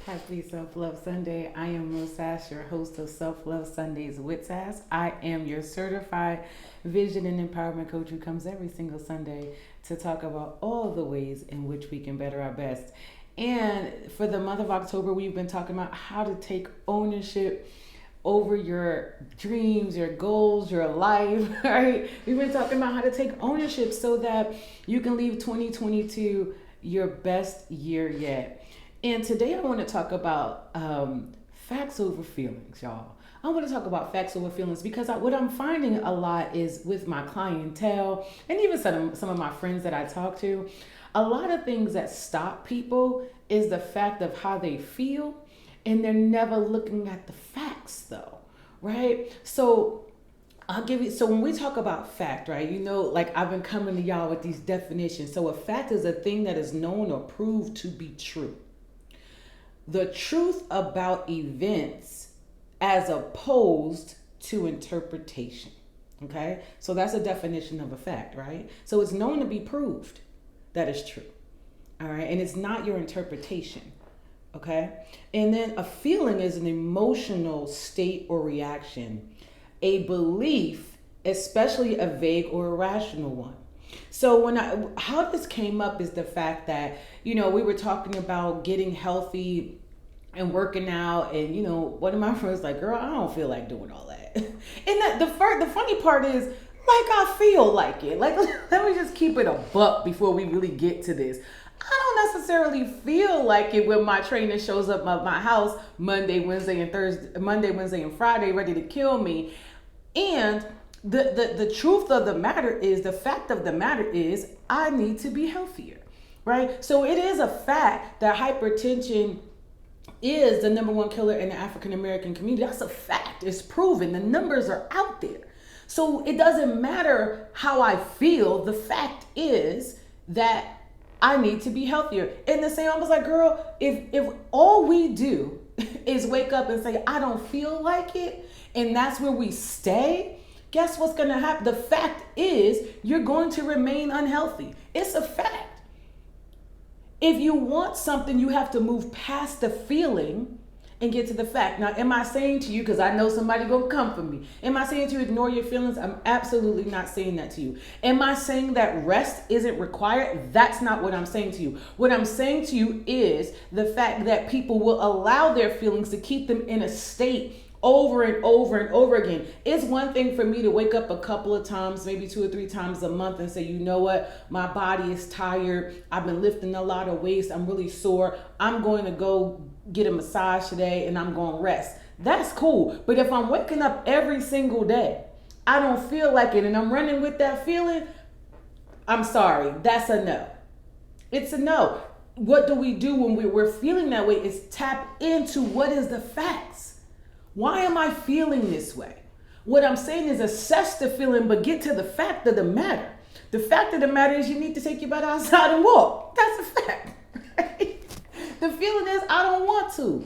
Happy Self Love Sunday. I am Rose Sass, your host of Self Love Sundays with Sass. I am your certified vision and empowerment coach who comes every single Sunday to talk about all the ways in which we can better our best. And for the month of October, we've been talking about how to take ownership over your dreams, your goals, your life, right? We've been talking about how to take ownership so that you can leave 2022 your best year yet. And today I want to talk about facts over feelings, y'all. I want to talk about facts over feelings because what I'm finding a lot is with my clientele and even some of my friends that I talk to, a lot of things that stop people is the fact of how they feel, and they're never looking at the facts though, right? So I'll give you, so when we talk about fact, right, like I've been coming to y'all with these definitions. So a fact is a thing that is known or proved to be true. The truth about events as opposed to interpretation. Okay? So that's a definition of a fact, right? So it's known to be proved that is true. All right? And it's not your interpretation. Okay? And then a feeling is an emotional state or reaction, a belief, especially a vague or irrational one. So how this came up is the fact that, we were talking about getting healthy and working out, and one of my friends was like, girl, I don't feel like doing all that. And the funny part is, like, I feel like it. Like, let me just keep it a buck before we really get to this. I don't necessarily feel like it when my trainer shows up at my house Monday, Wednesday, and Friday, ready to kill me. And the truth of the matter is, the fact of the matter is, I need to be healthier, right? So it is a fact that hypertension is the number one killer in the African American community. That's a fact. It's proven. The numbers are out there. So it doesn't matter how I feel. The fact is that I need to be healthier. And the same, I was like, girl, if all we do is wake up and say, I don't feel like it, and that's where we stay, guess what's going to happen? The fact is you're going to remain unhealthy. It's a fact. If you want something, you have to move past the feeling and get to the fact. Now, am I saying to you, because I know somebody gonna come for me, am I saying to you ignore your feelings? I'm absolutely not saying that to you. Am I saying that rest isn't required? That's not what I'm saying to you. What I'm saying to you is the fact that people will allow their feelings to keep them in a state over and over and over again. It's one thing for me to wake up a couple of times, maybe 2 or 3 times a month, and say, you know what, my body is tired. I've been lifting a lot of weights. I'm really sore. I'm going to go get a massage today and I'm going to rest. That's cool. But if I'm waking up every single day, I don't feel like it, and I'm running with that feeling, I'm sorry. That's a no. It's a no. What do we do when we're feeling that way is tap into what is the facts. Why am I feeling this way? What I'm saying is assess the feeling, but get to the fact of the matter. The fact of the matter is you need to take your butt outside and walk. That's a fact. Right? The feeling is I don't want to.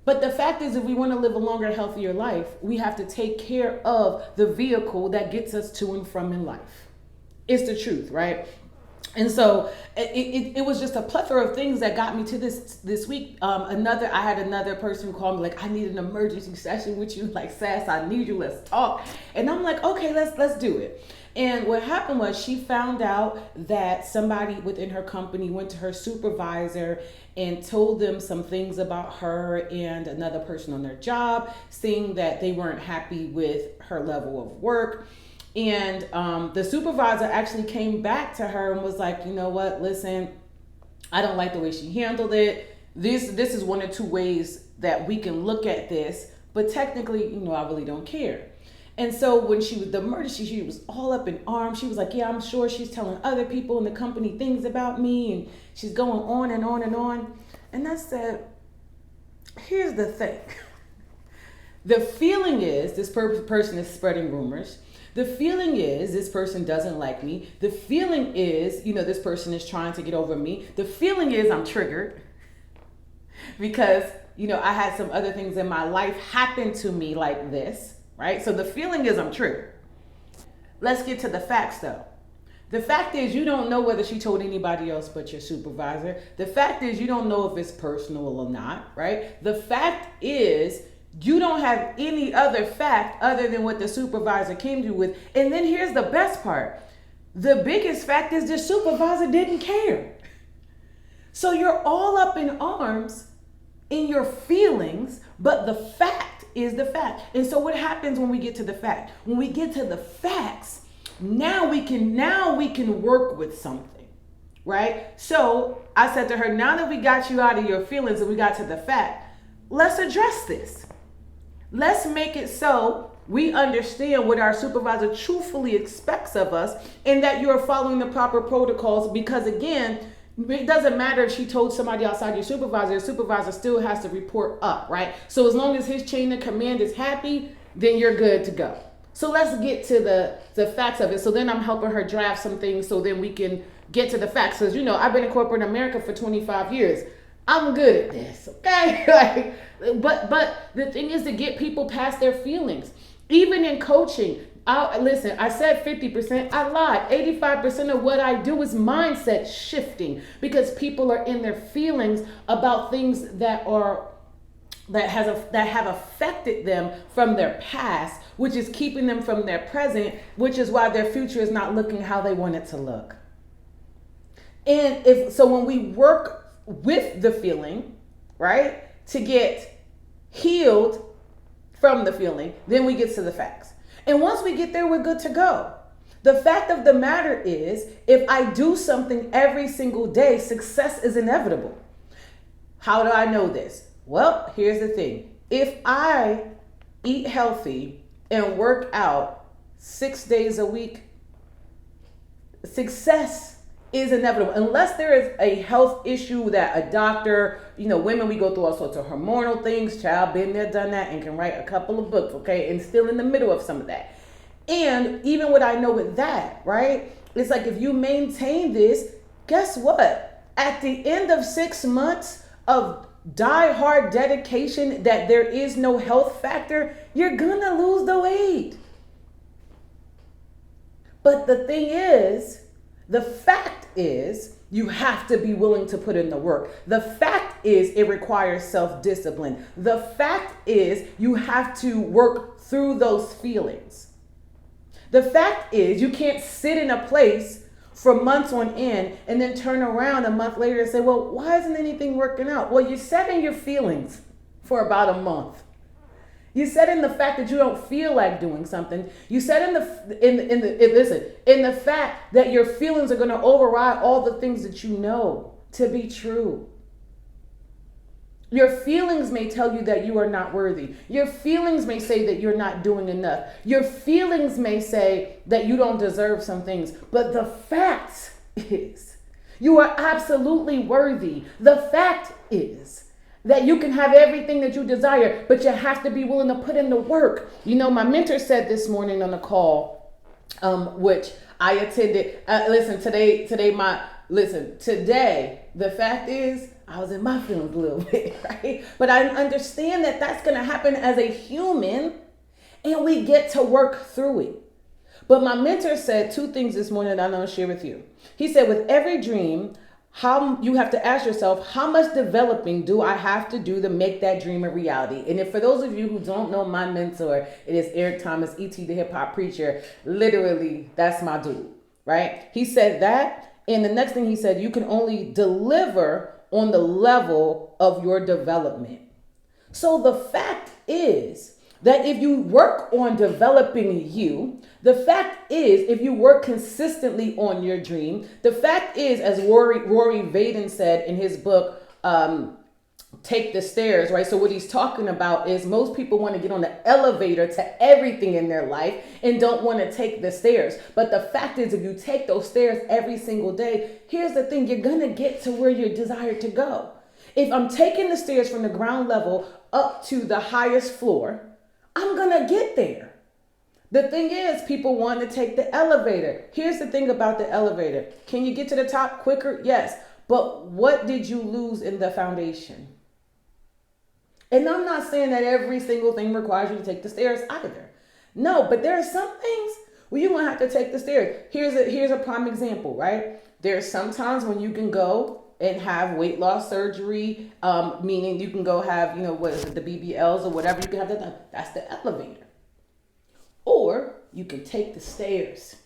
But the fact is, if we want to live a longer, healthier life, we have to take care of the vehicle that gets us to and from in life. It's the truth, right? And so it was just a plethora of things that got me to this week. I had another person who called me like, I need an emergency session with you. Like, Sass, I need you. Let's talk. And I'm like, okay, let's do it. And what happened was she found out that somebody within her company went to her supervisor and told them some things about her and another person on their job, saying that they weren't happy with her level of work. And the supervisor actually came back to her and was like, you know what, listen, I don't like the way she handled it. This is 1 or 2 ways that we can look at this, but technically, I really don't care. And so when she was all up in arms. She was like, yeah, I'm sure she's telling other people in the company things about me, and she's going on and on and on. And I said, here's the thing. The feeling is this person is spreading rumors. The feeling is this person doesn't like me. The feeling is, this person is trying to get over me. The feeling is I'm triggered because, I had some other things in my life happen to me like this, right? So the feeling is I'm triggered. Let's get to the facts though. The fact is, you don't know whether she told anybody else but your supervisor. The fact is, you don't know if it's personal or not, right? The fact is, you don't have any other fact other than what the supervisor came to you with. And then here's the best part. The biggest fact is the supervisor didn't care. So you're all up in arms in your feelings, but the fact is the fact. And so what happens when we get to the fact? When we get to the facts, now we can work with something, right? So I said to her, now that we got you out of your feelings and we got to the fact, let's address this. Let's make it so we understand what our supervisor truthfully expects of us and that you're following the proper protocols, because again, it doesn't matter if she told somebody outside your supervisor, the supervisor still has to report up, right? So as long as his chain of command is happy, then you're good to go. So let's get to the facts of it. So then I'm helping her draft some things so then we can get to the facts. Because, you know, I've been in corporate America for 25 years. I'm good at this, okay? But the thing is to get people past their feelings. Even in coaching, listen, I said 50%, I lied. 85% of what I do is mindset shifting, because people are in their feelings about things that have affected them from their past, which is keeping them from their present, which is why their future is not looking how they want it to look. And when we work with the feeling, right, to get healed from the feeling, then we get to the facts. And once we get there, we're good to go. The fact of the matter is, if I do something every single day, success is inevitable. How do I know this? Well, here's the thing. If I eat healthy and work out 6 days a week, success is inevitable. Unless there is a health issue that a doctor, you know, women, we go through all sorts of hormonal things, child, been there, done that, and can write a couple of books, okay, and still in the middle of some of that. And even what I know with that, right, it's like if you maintain this, guess what? At the end of 6 months of die-hard dedication that there is no health factor, you're gonna lose the weight. But the thing is, the fact is, you have to be willing to put in the work. The fact is, it requires self-discipline. The fact is, you have to work through those feelings. The fact is, you can't sit in a place for months on end and then turn around a month later and say, well, why isn't anything working out? Well, you sat in your feelings for about a month. You said in the fact that you don't feel like doing something. You said in the fact that your feelings are going to override all the things that you know to be true. Your feelings may tell you that you are not worthy. Your feelings may say that you're not doing enough. Your feelings may say that you don't deserve some things. But the fact is, you are absolutely worthy. The fact is that you can have everything that you desire, but you have to be willing to put in the work. You know, my mentor said this morning on a call, which I attended. Today, the fact is, I was in my feelings a little bit, right? But I understand that that's going to happen as a human, and we get to work through it. But my mentor said 2 things this morning that I'm going to share with you. He said, with every dream, how you have to ask yourself, how much developing do I have to do to make that dream a reality? And if for those of you who don't know my mentor, it is Eric Thomas, E.T. the hip hop preacher. Literally, that's my dude, right? He said that. And the next thing he said, you can only deliver on the level of your development. So the fact is that if you work on developing you, the fact is, if you work consistently on your dream, the fact is, as Rory Vaden said in his book, Take the Stairs, right? So what he's talking about is most people want to get on the elevator to everything in their life and don't want to take the stairs. But the fact is, if you take those stairs every single day, here's the thing, you're going to get to where you desire to go. If I'm taking the stairs from the ground level up to the highest floor, I'm going to get there. The thing is, people want to take the elevator. Here's the thing about the elevator. Can you get to the top quicker? Yes. But what did you lose in the foundation? And I'm not saying that every single thing requires you to take the stairs either. No, but there are some things Well, you're gonna have to take the stairs. Here's a prime example, right? There's sometimes when you can go and have weight loss surgery, meaning you can go have, what is it, the BBLs or whatever, you can have that done. That's the elevator. Or you can take the stairs.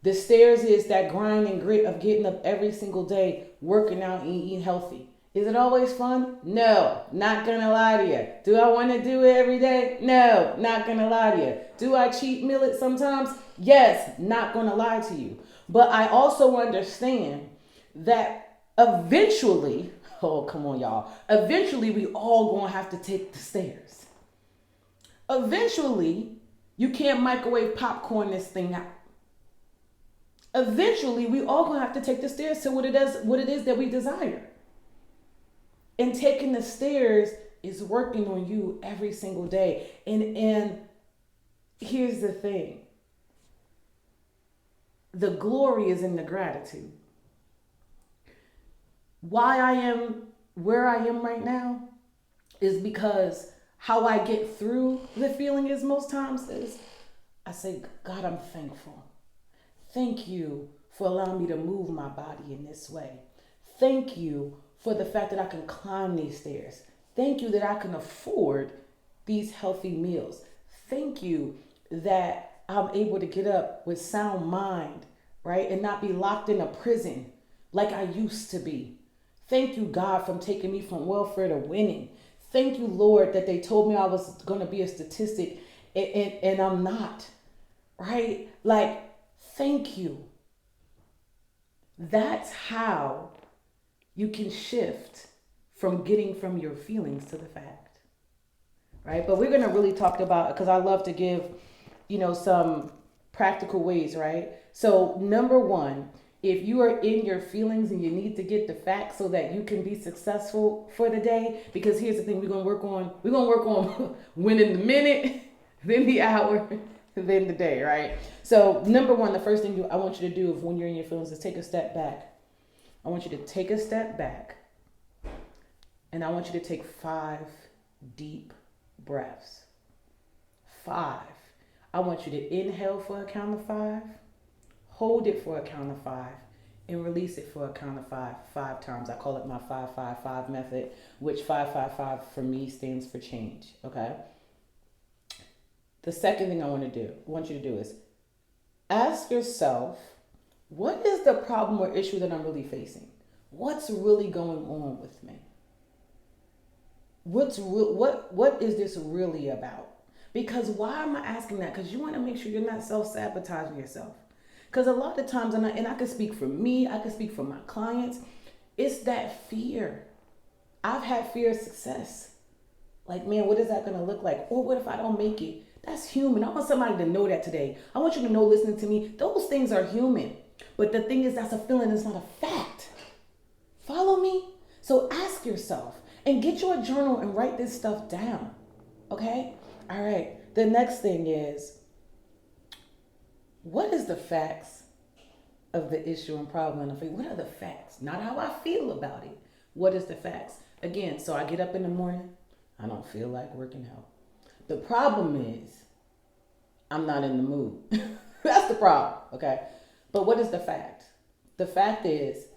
The stairs is that grind and grit of getting up every single day, working out and eating healthy. Is it always fun? No, not gonna lie to you. Do I want to do it every day? No, not gonna lie to you. Do I cheat meal it sometimes? Yes, not gonna lie to you. But I also understand that eventually, oh, come on, y'all. Eventually, we all gonna have to take the stairs. Eventually, you can't microwave popcorn this thing out. Eventually, we all gonna have to take the stairs to what it is that we desire. And taking the stairs is working on you every single day. And here's the thing. The glory is in the gratitude. Why I am where I am right now is because how I get through the feeling is most times is I say, God, I'm thankful. Thank you for allowing me to move my body in this way. Thank you for the fact that I can climb these stairs. Thank you that I can afford these healthy meals. Thank you that I'm able to get up with sound mind, right? And not be locked in a prison like I used to be. Thank you, God, for taking me from welfare to winning. Thank you, Lord, that they told me I was going to be a statistic and I'm not, right? Like, thank you. That's how you can shift from getting from your feelings to the fact, right? But we're going to really talk about, because I love to give, some practical ways, right? So number one, if you are in your feelings and you need to get the facts so that you can be successful for the day, because here's the thing, we're going to work on winning the minute, then the hour, then the day, right? So number one, the first thing I want you to do when you're in your feelings is take a step back. I want you to take a step back and I want you to take 5 deep breaths. 5. I want you to inhale for a count of 5, hold it for a count of 5, and release it for a count of 5 times. I call it my 5-5-5 method, which 5-5-5 for me stands for change, okay? The second thing I want you to do is ask yourself, what is the problem or issue that I'm really facing? What's really going on with me? What is this really about? Because why am I asking that? Because you want to make sure you're not self-sabotaging yourself. Because a lot of times, and I can speak for me, I can speak for my clients, it's that fear. I've had fear of success. Like, man, what is that going to look like? Or what if I don't make it? That's human. I want somebody to know that today. I want you to know, listening to me, those things are human. But the thing is, that's a feeling, it's not a fact. Follow me? So ask yourself and get your journal and write this stuff down. Okay? All right. The next thing is, what is the facts of the issue and problem? What are the facts? Not how I feel about it. What is the facts? Again, so I get up in the morning, I don't feel like working out. The problem is, I'm not in the mood. That's the problem, okay? But what is the fact? The fact is,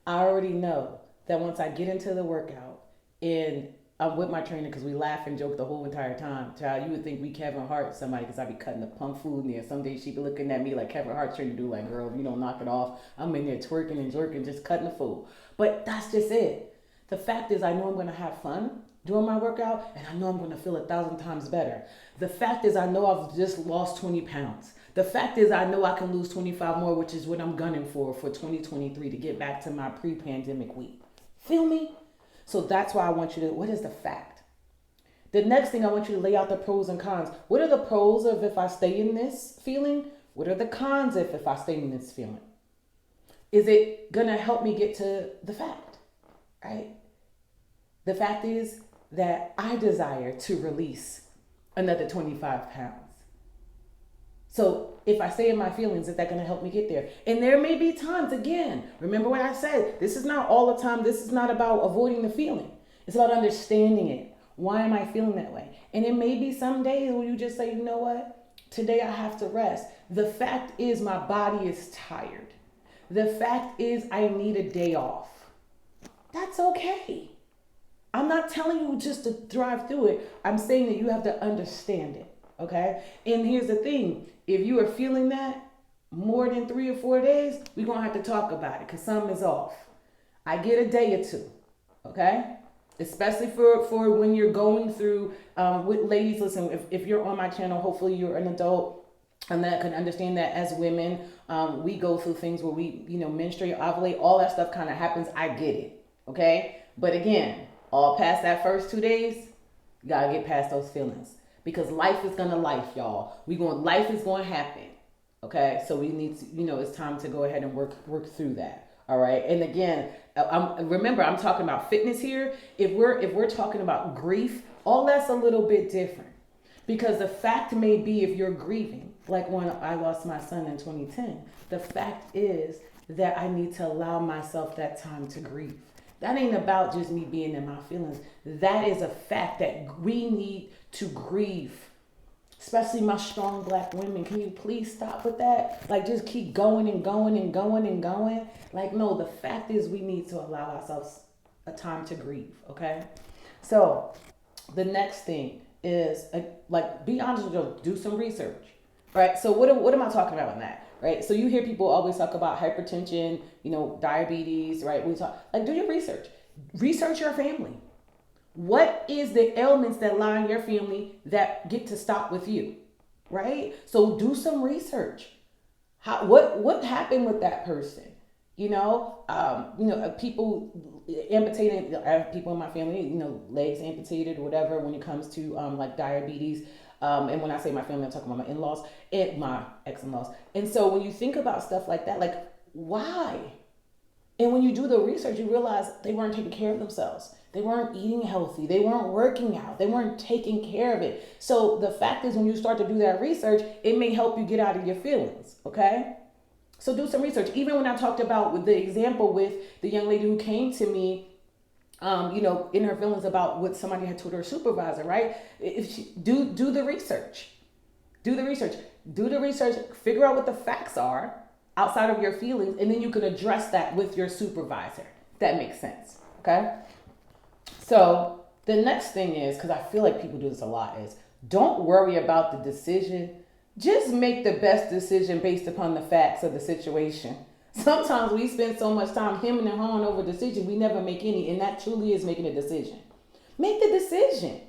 I already know that once I get into the workout and I'm with my trainer, because we laugh and joke the whole entire time. Child, you would think we Kevin Hart somebody, because I be cutting the punk food in there. Some days she be looking at me like Kevin Hart's trying to do, like, girl, knock it off. I'm in there twerking and jerking, just cutting the food. But that's just it. The fact is, I know I'm going to have fun doing my workout, and I know I'm going to feel 1,000 times better. The fact is, I know I've just lost 20 pounds. The fact is, I know I can lose 25 more, which is what I'm gunning for 2023 to get back to my pre-pandemic weight. Feel me? So that's why I want you to, what is the fact? The next thing, I want you to lay out the pros and cons. What are the pros of if I stay in this feeling? What are the cons if I stay in this feeling? Is it going to help me get to the fact, right? The fact is that I desire to release another 25 pounds. So if I stay in my feelings, is that going to help me get there? And there may be times, again, remember what I said, this is not all the time. This is not about avoiding the feeling. It's about understanding it. Why am I feeling that way? And it may be some days where you just say, you know what? Today I have to rest. The fact is my body is tired. The fact is I need a day off. That's okay. I'm not telling you just to drive through it. I'm saying that you have to understand it. Okay? And here's the thing. If you are feeling that more than 3 or 4 days, we're going to have to talk about it because something is off. I get a day or two. Okay? Especially for when you're going through, with ladies, listen, if you're on my channel, hopefully you're an adult and that can understand that as women, we go through things where we, menstruate, ovulate, all that stuff kind of happens. I get it. Okay? But again, all past that first 2 days, you got to get past those feelings because life is going to life, y'all. Life is going to happen. Okay? So we need to, it's time to go ahead and work through that. All right. And again, remember, I'm talking about fitness here. If we're talking about grief, all that's a little bit different because the fact may be if you're grieving, like when I lost my son in 2010, the fact is that I need to allow myself that time to grieve. That ain't about just me being in my feelings. That is a fact that we need to grieve. Especially my strong Black women. Can you please stop with that? Like, just keep going and going and going and going. Like, no, the fact is we need to allow ourselves a time to grieve, okay? So, the next thing is, be honest with yourself. Do some research, right? So, what am I talking about in that, right? So, you hear people always talk about hypertension, diabetes, right? Do your research. Research your family. What is the ailments that lie in your family that get to stop with you, right? So do some research. What happened with that person? People amputated. I have people in my family, legs amputated or whatever. When it comes to diabetes, and when I say my family, I'm talking about my in-laws and my ex-in-laws. And so when you think about stuff like that, why? And when you do the research, you realize they weren't taking care of themselves. They weren't eating healthy. They weren't working out. They weren't taking care of it. So the fact is when you start to do that research, it may help you get out of your feelings, okay? So do some research. Even when I talked about with the example with the young lady who came to me, in her feelings about what somebody had told her supervisor, right? If she do the research. Do the research. Do the research. Figure out what the facts are outside of your feelings, and then you can address that with your supervisor. That makes sense, okay? So the next thing is, because I feel like people do this a lot, is don't worry about the decision. Just make the best decision based upon the facts of the situation. Sometimes we spend so much time hemming and hawing over decision, we never make any, and that truly is making a decision. Make the decision.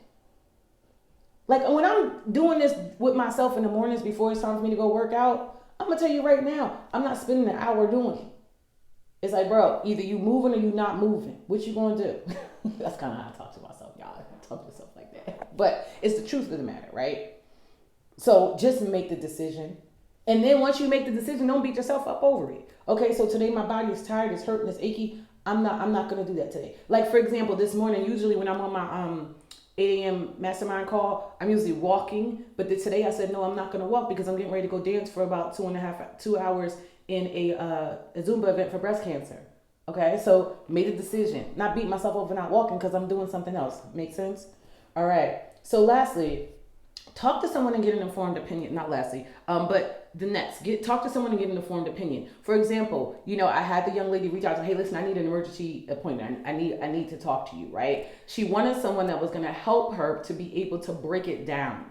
Like when I'm doing this with myself in the mornings before it's time for me to go work out, I'm going to tell you right now, I'm not spending an hour doing it. It's like, bro, either you moving or you not moving. What you going to do? That's kind of how I talk to myself, y'all. I talk to myself like that. But it's the truth of the matter, right? So just make the decision. And then once you make the decision, don't beat yourself up over it. Okay, so today my body is tired, it's hurting, it's achy. I'm not going to do that today. Like, for example, this morning, usually when I'm on my 8 a.m. mastermind call, I'm usually walking. But today I said, no, I'm not going to walk because I'm getting ready to go dance for about 2 hours in a Zumba event for breast cancer. Okay, so made a decision. Not beat myself over not walking because I'm doing something else. Make sense? All right. So lastly, talk to someone and get an informed opinion. Not lastly, but the next, talk to someone and get an informed opinion. For example, I had the young lady reach out to, hey, listen, I need an emergency appointment. I need to talk to you, right? She wanted someone that was going to help her to be able to break it down.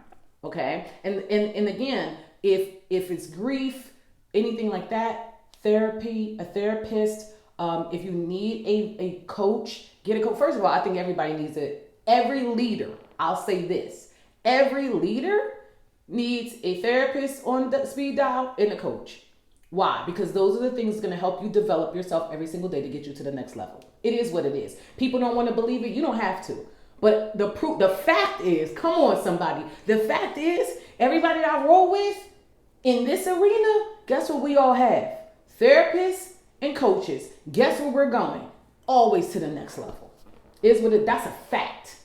Okay. And again, if it's grief, anything like that, therapy, a therapist, if you need a coach, get a coach. First of all, I think everybody needs it. Every leader, I'll say this, every leader needs a therapist on the speed dial and a coach. Why? Because those are the things that's going to help you develop yourself every single day to get you to the next level. It is what it is. People don't want to believe it. You don't have to. But the fact is, come on, somebody. The fact is, everybody that I roll with in this arena, guess what we all have? Therapists and coaches. Guess where we're going? Always to the next level. That's a fact.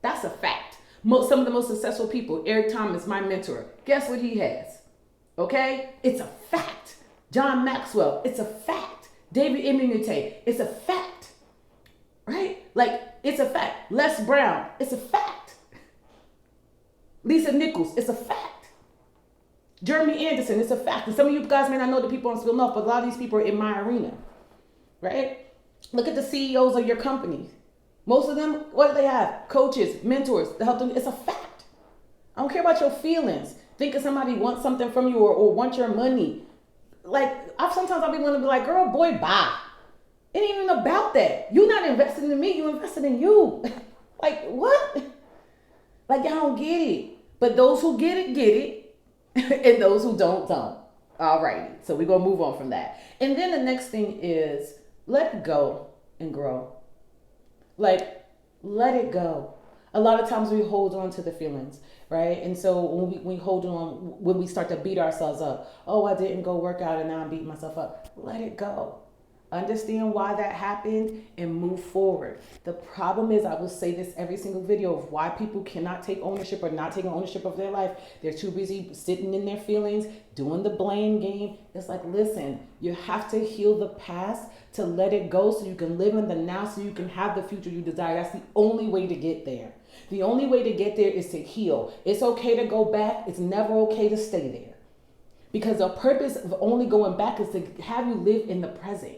That's a fact. Some of the most successful people, Eric Thomas, my mentor, guess what he has? Okay? It's a fact. John Maxwell, it's a fact. David Immunite, it's a fact. Right? It's a fact. Les Brown, it's a fact. Lisa Nichols, it's a fact. Jeremy Anderson, it's a fact. And some of you guys may not know the people on Spill Enough, but a lot of these people are in my arena, right? Look at the CEOs of your companies. Most of them, what do they have? Coaches, mentors to help them. It's a fact. I don't care about your feelings. Think of somebody wants something from you or want your money. Like, sometimes I'll be willing to be like, girl, boy, bye. It ain't even about that. You're not invested in me, you invested in you. Like, what? Like, y'all don't get it. But those who get it, get it. And those who don't, don't. All righty. So we're going to move on from that. And then the next thing is let go and grow. Like, let it go. A lot of times we hold on to the feelings, right? And so when we hold on, when we start to beat ourselves up, oh, I didn't go work out and now I'm beating myself up. Let it go. Understand why that happened and move forward. The problem is, I will say this every single video of why people cannot take ownership or not taking ownership of their life. They're too busy sitting in their feelings, doing the blame game. It's like, listen, you have to heal the past to let it go so you can live in the now, so you can have the future you desire. That's the only way to get there. The only way to get there is to heal. It's okay to go back. It's never okay to stay there. Because the purpose of only going back is to have you live in the present.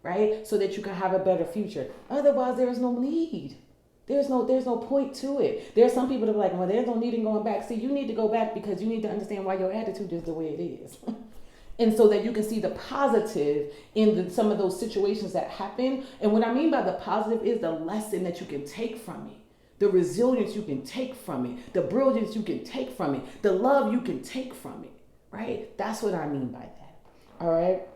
Right? So that you can have a better future. Otherwise, there is no need. There's no point to it. There are some people that are like, well, there's no need in going back. See, you need to go back because you need to understand why your attitude is the way it is. And so that you can see the positive in some of those situations that happen. And what I mean by the positive is the lesson that you can take from it. The resilience you can take from it. The brilliance you can take from it. The love you can take from it. Right? That's what I mean by that. All right?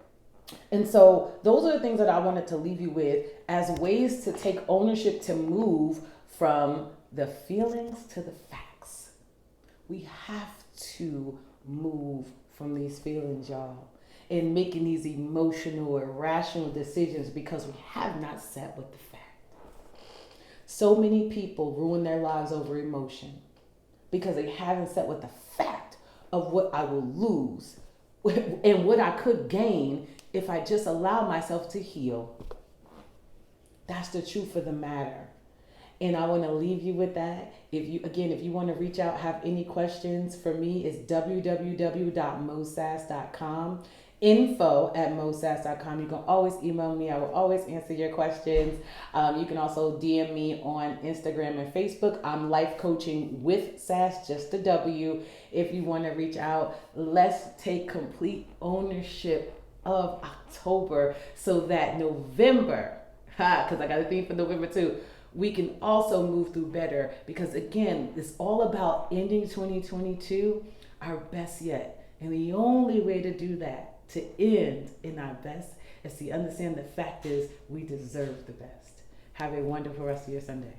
And so those are the things that I wanted to leave you with as ways to take ownership, to move from the feelings to the facts. We have to move from these feelings, y'all, and making these emotional or rational decisions because we have not sat with the fact. So many people ruin their lives over emotion because they haven't sat with the fact of what I will lose and what I could gain if I just allow myself to heal. That's the truth of the matter. And I want to leave you with that. If you want to reach out, have any questions for me, it's www.mosas.com, info@mosas.com. You can always email me. I will always answer your questions. You can also DM me on Instagram and Facebook. I'm Life Coaching with Sass, just a W. If you want to reach out, let's take complete ownership of October so that November, because I got a theme for November too, we can also move through better. Because again, it's all about ending 2022 our best yet. And the only way to do that, to end in our best, is to understand the fact is we deserve the best. Have a wonderful rest of your Sunday.